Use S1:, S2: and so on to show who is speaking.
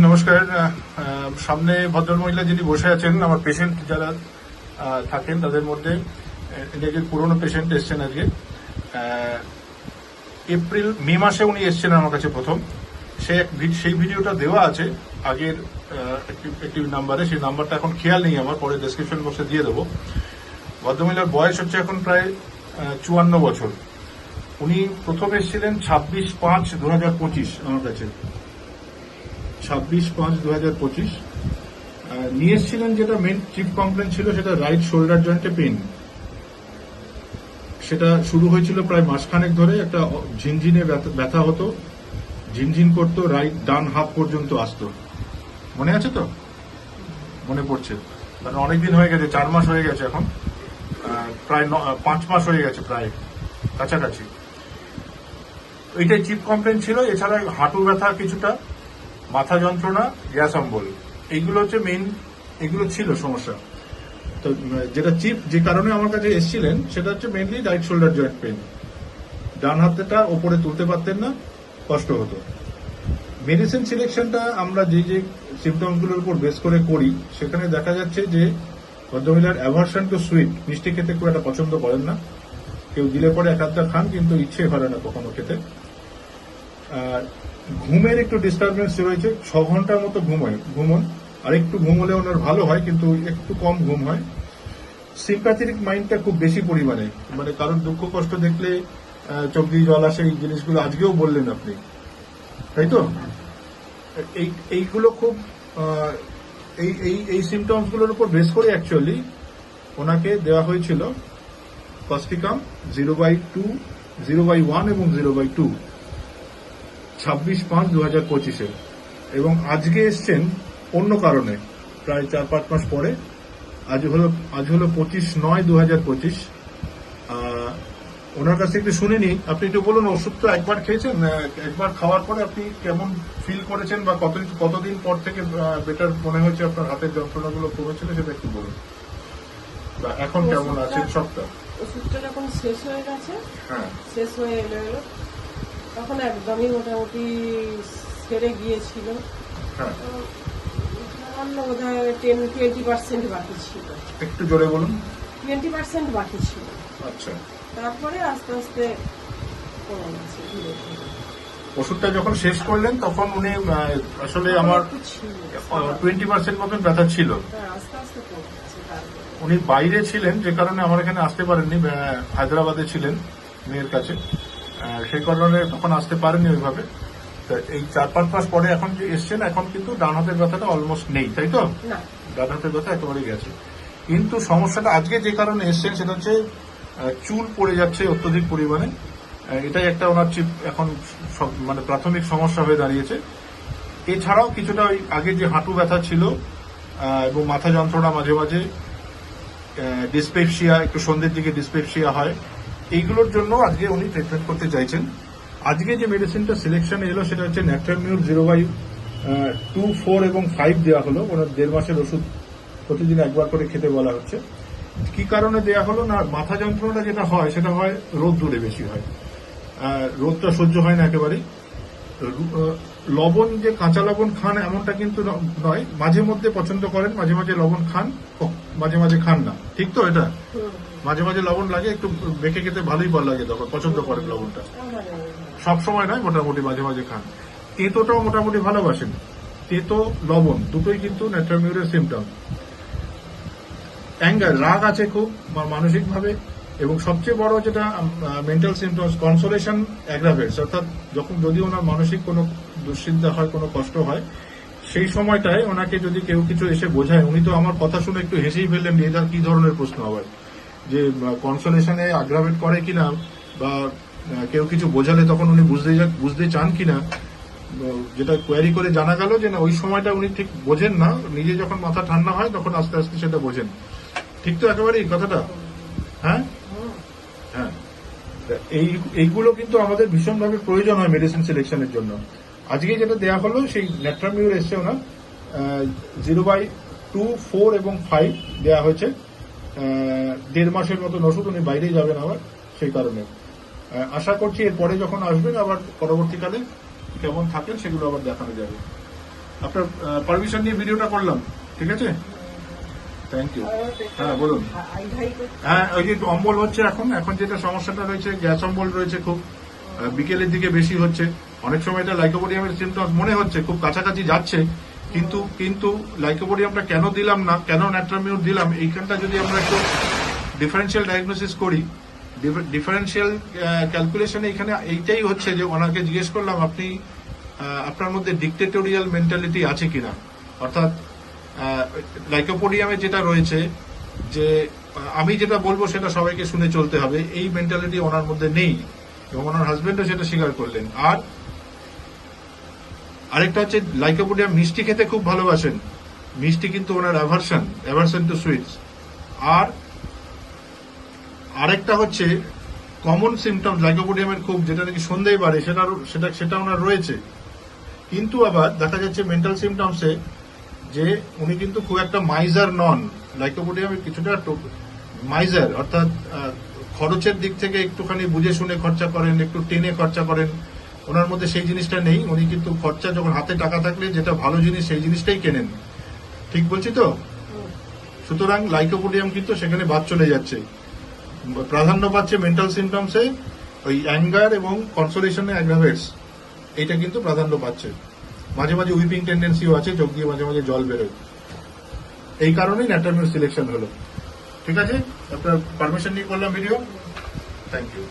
S1: নমস্কার। সামনে ভদ্রমহিলা যিনি বসে আছেন, আমার পেশেন্ট যারা থাকেন তাদের মধ্যে এটাকে পুরনো পেশেন্ট এসছেন আজকে। মে মাসে উনি এসছেন আমার কাছে প্রথম। সেই ভিডিওটা দেওয়া আছে আগের একটি নাম্বারে। সেই নাম্বারটা এখন খেয়াল নেই আমার, পরে ডেসক্রিপশন বক্সে দিয়ে দেবো। ভদ্রমহিলার বয়স হচ্ছে এখন প্রায় 54 বছর। উনি প্রথম এসেছিলেন 26/5/2025 আমার কাছে। 26/5/2025 নিয়ে এসেছিলেন। যেটা মেন চিফ কমপ্লেন ছিল সেটা রাইট শোল্ডার জয়েন্টে পেন। সেটা শুরু হয়েছিল প্রায় মাসখানেক ধরে। একটা ঝিনঝিনে ব্যথা হতো, ঝিনঝিন করতো, রাইট ডান হাফ পর্যন্ত আসতো। মনে আছে তো? মনে পড়ছে, মানে অনেকদিন হয়ে গেছে, 4 মাস হয়ে গেছে এখন, প্রায় 5 মাস হয়ে গেছে, প্রায় কাছাকাছি। এইটাই চিফ কমপ্লেন ছিল। এছাড়া হাঁটু ব্যথা কিছুটা, মাথা যন্ত্রণা, গ্যাস অম্বল, এইগুলো হচ্ছে মেইন, এগুলো ছিল সমস্যা। তো যেটা চিফ যে কারণে আমার কাছে এসেছিলেন সেটা হচ্ছে mainly right shoulder joint pain. ডান হাতটা ওপরে তুলতে পারতেন না, কষ্ট হতো। মেডিসিন সিলেকশনটা আমরা যে যে সিমটমসগুলোর উপর বেস করে করি, সেখানে দেখা যাচ্ছে যে ভদ্রমহিলার অ্যাভারশন টু সুইট, মিষ্টি খেতে খুব একটা পছন্দ করেন না। কেউ দিলে পরে এক আধটা খান, কিন্তু ইচ্ছে করে না কখনো খেতে। ঘুমের একটু ডিস্টারবেন্স রয়েছে, 6 ঘন্টার মতো ঘুমন। আর একটু ঘুম হলে ওনার ভালো হয়, কিন্তু একটু কম ঘুম হয়। সিম্প্যাথেটিক মাইন্ডটা খুব বেশি পরিমাণে, মানে কারণ দুঃখ কষ্ট দেখলে চোখ দিয়ে জল আসে, এই জিনিসগুলো আজকেও বললেন আপনি, তাই তো? এইগুলো খুব এই সিমটমস গুলোর উপর বেস করে অ্যাকচুয়ালি ওনাকে দেওয়া হয়েছিল কস্টিকাম 0/2, 0/1 এবং 0/2 26/5/2025 এবং আজকে এসছেন অন্য কারণে প্রায় 4-5 মাস পরে। আজ হলো 25/9/2025। ওনার কাছে একটু শুনে নি, আপনি একটু বলুন, ওষুধ তো একবার খেয়েছেন, একবার খাওয়ার পরে আপনি কেমন ফিল করেছেন, বা কতদিন পর থেকে বেটার মনে হয়েছে, আপনার হাতের যন্ত্রণাগুলো কমেছিল, সেটা একটু বলুন। বা এখন কেমন আছেন সবটা?
S2: ওষুধটা যখন শেষ হয়ে গেছে,
S1: হ্যাঁ,
S2: শেষ হয়ে এলো তখন একদমই মোটামুটি সেরে গিয়েছিল।
S1: হ্যাঁ,
S2: অন্য বোধ হয় 10-20% বাকি ছিল।
S1: একটু জোরে বলুন।
S2: 20% বাকি ছিল।
S1: আচ্ছা,
S2: তারপরে আস্তে আস্তে কমে গেছে ধীরে ধীরে।
S1: ওষুধটা যখন শেষ করলেন তখন উনি আসলে আমার 20% মতন ব্যথা ছিল।
S2: আস্তে আস্তে কমে গেছে। তারপরে
S1: উনি বাইরে ছিলেন, যে কারণে আমার এখানে আসতে পারেননি। হায়দ্রাবাদে ছিলেন মেয়ের কাছে, সেই কারণে তখন আসতে পারেননি ওইভাবে। এই 4-5 মাস পরে এখন যে এসছেন, এখন কিন্তু ডান হাতের ব্যথাটা অলমোস্ট নেই, তাই তো?
S2: না,
S1: ডান হাতের ব্যথা একেবারেই গেছে। কিন্তু সমস্যাটা আজকে যে কারণে এসছেন সেটা হচ্ছে চুল পড়ে যাচ্ছে অত্যধিক পরিমাণে। এটাই একটা ওনার এখন মানে প্রাথমিক সমস্যা হয়ে দাঁড়িয়েছে। এছাড়াও কিছুটা ওই আগে যে হাঁটু ব্যথা ছিল এবং মাথা যন্ত্রণা, মাঝে মাঝে ডিসপেপসিয়া, একটু সন্ধ্যের দিকে ডিসপেপসিয়া হয়, এইগুলোর জন্য আজকে উনি ট্রিটমেন্ট করতে চাইছেন। আজকে যে মেডিসিনটা সিলেকশনে এলো সেটা হচ্ছে ন্যাট্রামিউর 0/2, 4 এবং 5 দেওয়া হলো। ওনার 1.5 মাসের ওষুধ প্রতিদিন একবার করে খেতে বলা হচ্ছে। কি কারণে দেওয়া হলো না, মাথা যন্ত্রণা যেটা হয় সেটা হয় রোদ দূরে বেশি হয়, রোদটা সহ্য হয় না একেবারেই। লবণ, যে কাঁচা লবণ খান এমনটা কিন্তু নয়, মাঝে মধ্যে পছন্দ করেন, মাঝে মাঝে লবণ খান, মাঝে মাঝে খান না, ঠিক তো? এটা মাঝে মাঝে লবণ লাগে, একটু মেখে খেতে ভালোই ভালো লাগে, তখন পছন্দ করেন লবণটা। সব সময় নয়, মোটামুটি মাঝে মাঝে খান। তেঁতোটাও মোটামুটি ভালোবাসেন। তেঁতো, লবণ দুটোই কিন্তু ন্যাট্রামিউরের সিমটম। অ্যাঙ্গার, রাগ আছে খুব মানসিকভাবে, এবং সবচেয়ে বড় যেটা মেন্টাল সিমটমস, কনসোলেশন অ্যাগ্রাভেটস, অর্থাৎ যদি ওনার মানসিক কোনো দুশ্চিন্তা হয়, কোনো কষ্ট হয়, সেই সময়টায় ওনাকে যদি কেউ কিছু এসে বোঝায়, উনি তো আমার কথা শুনে একটু হেসেই ফেললেন, এটা কি ধরনের প্রশ্ন আবার, যে কনসোলেশনে অ্যাগ্রাভেট করে কিনা, বা কেউ কিছু বোঝালে তখন উনি বুঝতে চান কিনা, যেটা কোয়ারি করে জানা গেল যে না, ওই সময়টা উনি ঠিক বোঝেন না, নিজে যখন মাথা ঠান্ডা হয় তখন আস্তে আস্তে সেটা বোঝেন। ঠিক তো একেবারে এই কথাটা? হ্যাঁ, হ্যাঁ। এইগুলো কিন্তু আমাদের ভীষণভাবে প্রয়োজন হয় মেডিসিন সিলেকশনের জন্য। আজকে যেটা দেওয়া হলো সেই ন্যাট্রামিউর এসছে ওনার 0/2, 4 এবং 5 দেওয়া হয়েছে। 1.5 মাসের মতন ওষুধ, উনি বাইরেই যাবেন আবার, সেই কারণে আশা করছি এরপরে যখন আসবেন আবার পরবর্তীকালে কেমন থাকেন সেগুলো আবার দেখানো যাবে। আপনার পারমিশন নিয়ে ভিডিওটা করলাম, ঠিক আছে? Thank you. হ্যাঁ বলুন। হ্যাঁ, ওই যে একটু অম্বল হচ্ছে এখন যেটা সমস্যাটা রয়েছে, গ্যাস অম্বল রয়েছে খুব, বিকেলের দিকে বেশি হচ্ছে। অনেক সময় এটা লাইকোপোডিয়ামের সিমটমস মনে হচ্ছে, খুব কাছাকাছি যাচ্ছে, কিন্তু লাইকোপোডিয়ামটা কেন দিলাম না, কেন ন্যাট্রামিউর দিলাম, এইখানটা যদি আমরা একটু ডিফারেন্সিয়াল ডায়াগনোসিস করি, ডিফারেন্সিয়াল ক্যালকুলেশনে এখানে এইটাই হচ্ছে যে ওনাকে জিজ্ঞেস করলাম আপনি আপনার মধ্যে ডিক্টেটোরিয়াল মেন্টালিটি আছে কিনা, অর্থাৎ লাইকোপোডিয়ামে যেটা রয়েছে যে আমি যেটা বলবো সেটা সবাইকে শুনে চলতে হবে, এই মেন্টালিটি ওনার মধ্যে নেই, এবং ওনার হাজবেন্ডও সেটা স্বীকার করলেন। আর আরেকটা হচ্ছে লাইকোপোডিয়াম মিষ্টি খেতে খুব ভালোবাসেন, মিষ্টি কিন্তু ওনার অ্যাভারশন টু সুইটস। আর আরেকটা হচ্ছে কমন সিমটম লাইকোপোডিয়ামের খুব, যেটা নাকি সন্দেহ বাড়ে, সেটা ওনার রয়েছে। কিন্তু আবার দেখা যাচ্ছে মেন্টাল সিমটমসে যে উনি কিন্তু খুব একটা মাইজার নন, লাইকোপোডিয়ামের কিছুটা মাইজার, অর্থাৎ খরচের দিক থেকে একটুখানি বুঝে শুনে খরচা করেন, একটু টেনে খরচা করেন, ওনার মধ্যে সেই জিনিসটা নেই। উনি কিন্তু খরচা যখন হাতে টাকা থাকলে যেটা ভালো জিনিস সেই জিনিসটাই কেনেন, ঠিক বলছি তো? সুতরাং লাইকোপোডিয়াম কিন্তু সেখানে বাদ চলে যাচ্ছে, প্রাধান্য পাচ্ছে মেন্টাল সিমটমসে, ওই অ্যাঙ্গার এবং কনসোলেশনে অ্যাগ্রাভেটস, এইটা কিন্তু প্রাধান্য পাচ্ছে। মাঝে মাঝে উইপিং টেন্ডেন্সিও আছে, চোখ দিয়ে মাঝে মাঝে জল বেরোয়, এই কারণেই ন্যাট্রামিউর সিলেকশন হলো। ঠিক আছে, আপনার পারমিশন নিয়ে করলাম ভিডিও। Thank you.